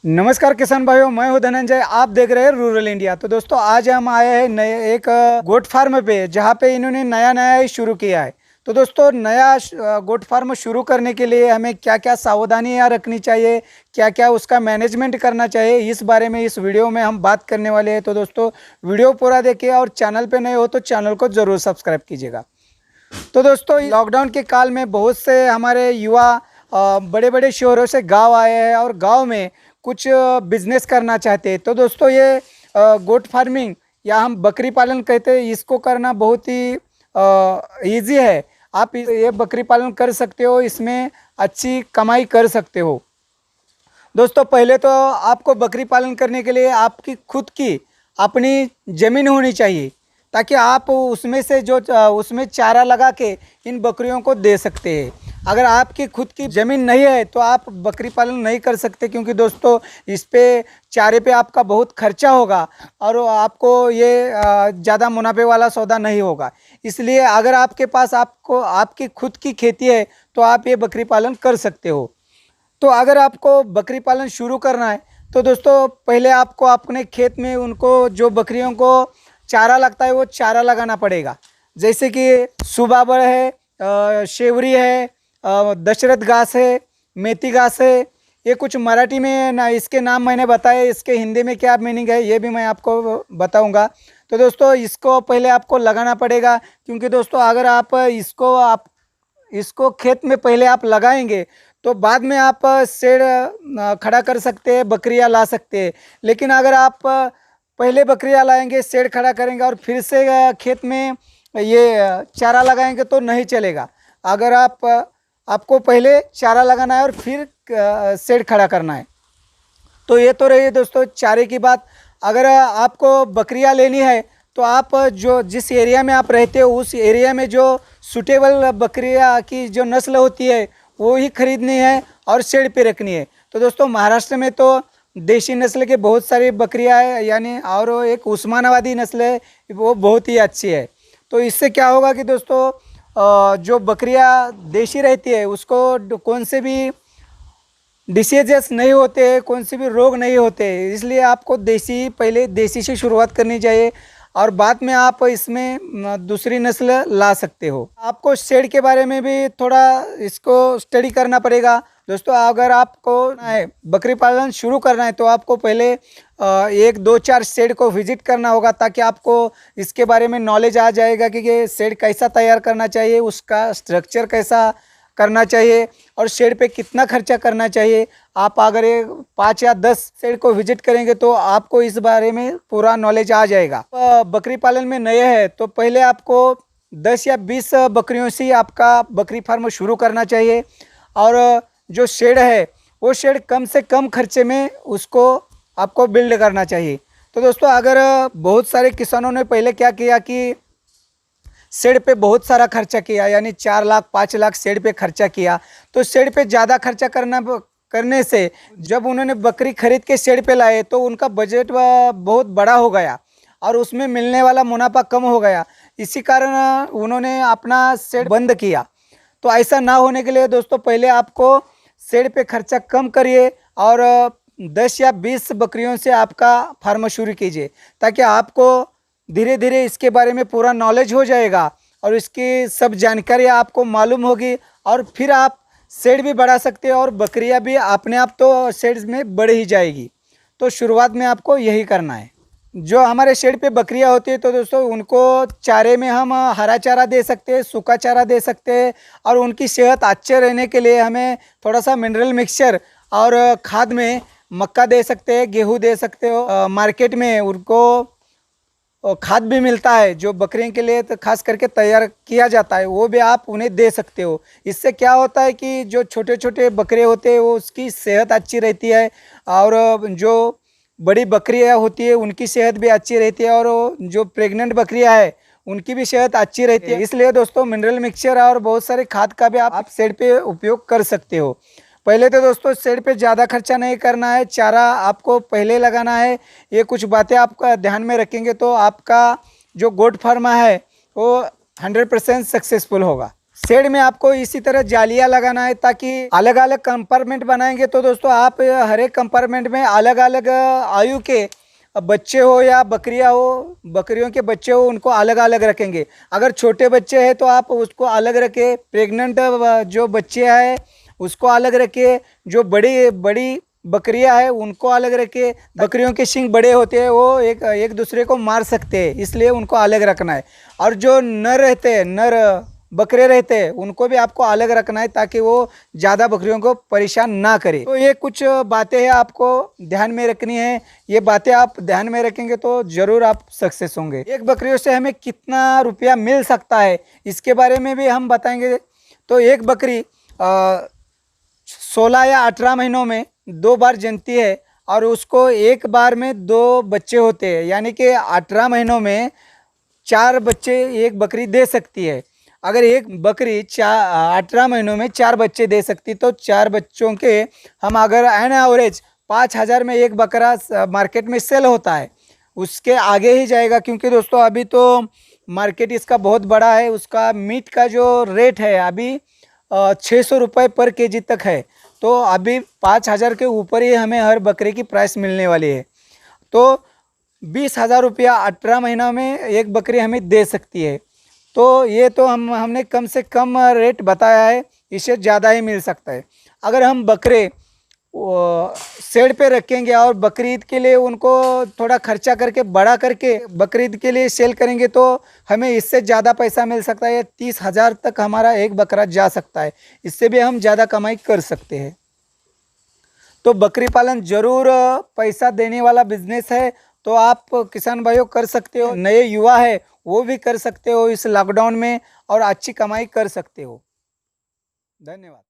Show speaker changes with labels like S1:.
S1: नमस्कार किसान भाइयों, मैं हूं धनंजय। आप देख रहे हैं रूरल इंडिया। तो दोस्तों आज हम आए हैं नए एक गोट फार्म पे, जहां पे इन्होंने नया नया ही शुरू किया है। तो दोस्तों नया गोट फार्म शुरू करने के लिए हमें क्या क्या सावधानियां रखनी चाहिए, क्या क्या उसका मैनेजमेंट करना चाहिए, इस बारे में इस वीडियो में हम बात करने वाले हैं। तो दोस्तों वीडियो पूरा देखिए और चैनल पे नए हो तो चैनल को ज़रूर सब्सक्राइब कीजिएगा। तो दोस्तों लॉकडाउन के काल में बहुत से हमारे युवा बड़े बड़े शहरों से गांव आए हैं और गांव में कुछ बिजनेस करना चाहते हैं। तो दोस्तों ये गोट फार्मिंग या हम बकरी पालन कहते हैं, इसको करना बहुत ही इजी है। आप ये बकरी पालन कर सकते हो, इसमें अच्छी कमाई कर सकते हो। दोस्तों पहले तो आपको बकरी पालन करने के लिए आपकी खुद की अपनी ज़मीन होनी चाहिए, ताकि आप उसमें से जो उसमें चारा लगा के इन बकरियों को दे सकते हैं। अगर आपकी खुद की ज़मीन नहीं है तो आप बकरी पालन नहीं कर सकते, क्योंकि दोस्तों इस पे चारे पे आपका बहुत खर्चा होगा और आपको ये ज़्यादा मुनाफे वाला सौदा नहीं होगा। इसलिए अगर आपके पास आपको आपकी खुद की खेती है तो आप ये बकरी पालन कर सकते हो। तो अगर आपको बकरी पालन शुरू करना है तो दोस्तों पहले आपको अपने खेत में उनको जो बकरियों को चारा लगता है वो चारा लगाना पड़ेगा। जैसे कि सुबाबर है, शेवरी है, दशरथ घास है, मेथी घास है। ये कुछ मराठी में ना इसके नाम मैंने बताए, इसके हिंदी में क्या मीनिंग है ये भी मैं आपको बताऊंगा। तो दोस्तों इसको पहले आपको लगाना पड़ेगा, क्योंकि दोस्तों अगर आप इसको खेत में पहले आप लगाएंगे तो बाद में आप शेड खड़ा कर सकते हैं, बकरियां ला सकते हैं। लेकिन अगर आप पहले बकरियां लाएंगे, शेड खड़ा करेंगे और फिर से खेत में ये चारा लगाएंगे तो नहीं चलेगा। अगर आपको पहले चारा लगाना है और फिर शेड खड़ा करना है। तो ये तो रही दोस्तों चारे की बात। अगर आपको बकरियां लेनी है तो आप जो जिस एरिया में आप रहते हो उस एरिया में जो सूटेबल बकरियां की जो नस्ल होती है वो ही खरीदनी है और शेड पे रखनी है। तो दोस्तों महाराष्ट्र में तो देशी नस्ल के बहुत सारी बकरियां हैं, यानी और एक उस्मानाबादी नस्ल है, वो बहुत ही अच्छी है। तो इससे क्या होगा कि दोस्तों जो बकरियां देशी रहती है उसको कौन से भी डिसीजेस नहीं होते हैं, कौन से भी रोग नहीं होते। इसलिए आपको पहले देसी से शुरुआत करनी चाहिए और बाद में आप इसमें दूसरी नस्ल ला सकते हो। आपको शेड के बारे में भी थोड़ा इसको स्टडी करना पड़ेगा। दोस्तों अगर आपको बकरी पालन शुरू करना है तो आपको पहले 1 2 4 शेड को विजिट करना होगा, ताकि आपको इसके बारे में नॉलेज आ जाएगा कि ये शेड कैसा तैयार करना चाहिए, उसका स्ट्रक्चर कैसा करना चाहिए और शेड पे कितना खर्चा करना चाहिए। आप अगर ये 5 या 10 शेड को विजिट करेंगे तो आपको इस बारे में पूरा नॉलेज आ जाएगा। बकरी पालन में नए हैं तो पहले आपको 10 या 20 बकरियों से आपका बकरी फार्म शुरू करना चाहिए। और जो शेड है वो शेड कम से कम खर्चे में उसको आपको बिल्ड करना चाहिए। तो दोस्तों अगर बहुत सारे किसानों ने पहले क्या किया कि शेड पे बहुत सारा खर्चा किया, यानी 4 लाख 5 लाख शेड पे खर्चा किया, तो शेड पे ज़्यादा खर्चा करने से जब उन्होंने बकरी खरीद के शेड पे लाए तो उनका बजट बहुत बड़ा हो गया और उसमें मिलने वाला मुनाफा कम हो गया। इसी कारण उन्होंने अपना शेड बंद किया। तो ऐसा ना होने के लिए दोस्तों पहले आपको शेड पे खर्चा कम करिए और 10 या 20 बकरियों से आपका फार्म शुरू कीजिए, ताकि आपको धीरे धीरे इसके बारे में पूरा नॉलेज हो जाएगा और इसकी सब जानकारी आपको मालूम होगी और फिर आप शेड भी बढ़ा सकते हैं और बकरियां भी अपने आप तो शेड में बढ़ ही जाएगी। तो शुरुआत में आपको यही करना है। जो हमारे शेड पे बकरियां होती है तो दोस्तों उनको चारे में हम हरा चारा दे सकते हैं, सूखा चारा दे सकते हैं और उनकी सेहत अच्छे रहने के लिए हमें थोड़ा सा मिनरल मिक्सचर और खाद में मक्का दे सकते हैं, गेहूँ दे सकते हो। मार्केट में उनको खाद भी मिलता है जो बकरियों के लिए तो खास करके तैयार किया जाता है, वो भी आप उन्हें दे सकते हो। इससे क्या होता है कि जो छोटे छोटे बकरे होते हैं वो उसकी सेहत अच्छी रहती है और जो बड़ी बकरियां होती है उनकी सेहत भी अच्छी रहती है और जो प्रेग्नेंट बकरियां है उनकी भी सेहत अच्छी रहती है। इसलिए दोस्तों मिनरल मिक्सचर और बहुत सारे खाद का भी आप शेड पे उपयोग कर सकते हो। पहले तो दोस्तों शेड पे ज़्यादा खर्चा नहीं करना है, चारा आपको पहले लगाना है। ये कुछ बातें आपका ध्यान में रखेंगे तो आपका जो गोट फार्म है वो 100% सक्सेसफुल होगा। शेड में आपको इसी तरह जालियां लगाना है ताकि अलग अलग कंपार्टमेंट बनाएंगे तो दोस्तों आप हर एक कंपार्टमेंट में अलग अलग आयु के बच्चे हो या बकरियां हो, बकरियों के बच्चे हो, उनको अलग अलग रखेंगे। अगर छोटे बच्चे हैं तो आप उसको अलग रखें, प्रेग्नेंट जो बच्चे हैं उसको अलग रखिए, जो बड़ी बड़ी बकरियां हैं उनको अलग रखिए। बकरियों के सींग बड़े होते हैं, वो एक दूसरे को मार सकते हैं, इसलिए उनको अलग रखना है। और जो नर रहते हैं, नर बकरे रहते हैं, उनको भी आपको अलग रखना है ताकि वो ज़्यादा बकरियों को परेशान ना करे। तो ये कुछ बातें हैं आपको ध्यान में रखनी है। ये बातें आप ध्यान में रखेंगे तो ज़रूर आप सक्सेस होंगे। एक बकरियों से हमें कितना रुपया मिल सकता है इसके बारे में भी हम बताएंगे। तो एक बकरी 16 या 18 महीनों में 2 बार जनती है और उसको एक बार में 2 बच्चे होते हैं, यानी कि 18 महीनों में 4 बच्चे एक बकरी दे सकती है। अगर एक बकरी 18 महीनों में 4 बच्चे दे सकती तो 4 बच्चों के हम अगर एन एवरेज 5,000 में एक बकरा मार्केट में सेल होता है, उसके आगे ही जाएगा। क्योंकि दोस्तों अभी तो मार्केट इसका बहुत बड़ा है, उसका मीट का जो रेट है अभी 600 रुपये पर केजी तक है। तो अभी 5,000 के ऊपर ही हमें हर बकरे की प्राइस मिलने वाली है। तो 20,000 रुपया 18 महीना में एक बकरी हमें दे सकती है। तो ये तो हमने कम से कम रेट बताया है, इससे ज़्यादा ही मिल सकता है। अगर हम बकरे शेड पे रखेंगे और बकरीद के लिए उनको थोड़ा खर्चा करके बड़ा करके बकरीद के लिए सेल करेंगे तो हमें इससे ज़्यादा पैसा मिल सकता है। 30,000 तक हमारा एक बकरा जा सकता है, इससे भी हम ज़्यादा कमाई कर सकते हैं। तो बकरी पालन जरूर पैसा देने वाला बिजनेस है, तो आप किसान भाइयों कर सकते हो। नए युवा है वो भी कर सकते हो इस लॉकडाउन में और अच्छी कमाई कर सकते हो। धन्यवाद।